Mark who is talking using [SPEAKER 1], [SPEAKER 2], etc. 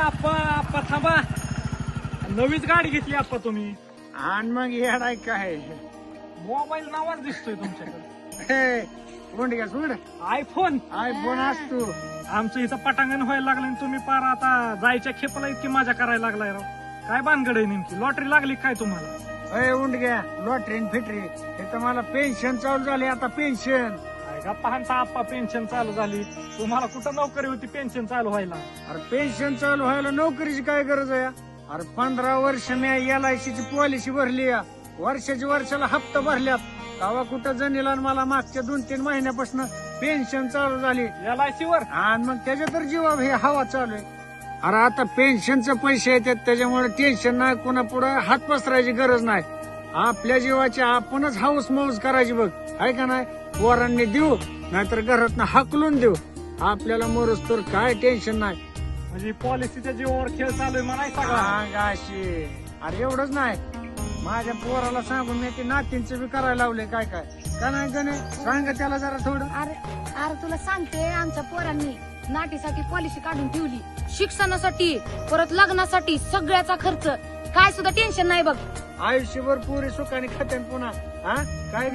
[SPEAKER 1] आप्पा थांबा. नवीच गाडी घेतली आप्पा तुम्ही.
[SPEAKER 2] आणि मग येडाय काय
[SPEAKER 1] मोबाईल नावाच दिसतोय तुमच्याकडे.
[SPEAKER 2] कोंडग्या सोड
[SPEAKER 1] आयफोन.
[SPEAKER 2] आयफोन असतो.
[SPEAKER 1] आमचं इथं पटांगण व्हायला लागलं आणि तुम्ही पार आता जायच्या खेपला इतकी मजा करायला लागलाय राव. काय भानगड आहे नेमकी? लॉटरी लागली काय तुम्हाला?
[SPEAKER 2] अय उंडग्या लॉटरी फिटरी हे तर मला पेन्शन चालू झाले आता पेन्शन.
[SPEAKER 1] का पाहता आप्पा पेन्शन चालू झाली. तुम्हाला कुठं नोकरी होती पेन्शन चालू व्हायला?
[SPEAKER 2] अरे पेन्शन चालू व्हायला नोकरीची काय गरज आहे? अरे 15 वर्ष मी LIC ची पॉलिसी भरली या. वर्षाला हप्ता भरल्यात. तेव्हा कुठं जणीला मला मागच्या 2-3 महिन्यापासून पेन्शन चालू झाली
[SPEAKER 1] LIC वर.
[SPEAKER 2] आणि मग त्याच्या तर जीवा हे हवा चालू आहे. अरे आता पेन्शनचे पैसे येतात त्याच्यामुळे टेन्शन नाही. कुणा पुढे हात पसरायची गरज नाही. आपल्या जीवाची आपणच हाऊस मौज करायची बघ. आहे का नाही? पोरांनी देऊ नाहीतर घरातनं हाकलून देऊ. आपल्याला मरोज तर काय टेन्शन नाही.
[SPEAKER 1] म्हणजे पॉलिसीच्या जीवावर खेळ चालू आहे म्हणायचा का?
[SPEAKER 2] सांगाशी अरे एवढंच नाही. माझ्या पोराला सांगून मी ते नातींचं बी करायला लावले काय काय का नाही गणे सांग त्याला जरा थोडं.
[SPEAKER 3] अरे तुला सांगते आमच्या पोरांनी नाटीसाठी पॉलिसी काढून ठेवली. शिक्षणासाठी परत लग्नासाठी सगळ्याचा खर्च. काय सुद्धा टेन्शन नाही बघ.
[SPEAKER 2] आयुष्यभर पुरी सुखाने खात्यान पुन्हा. हा काय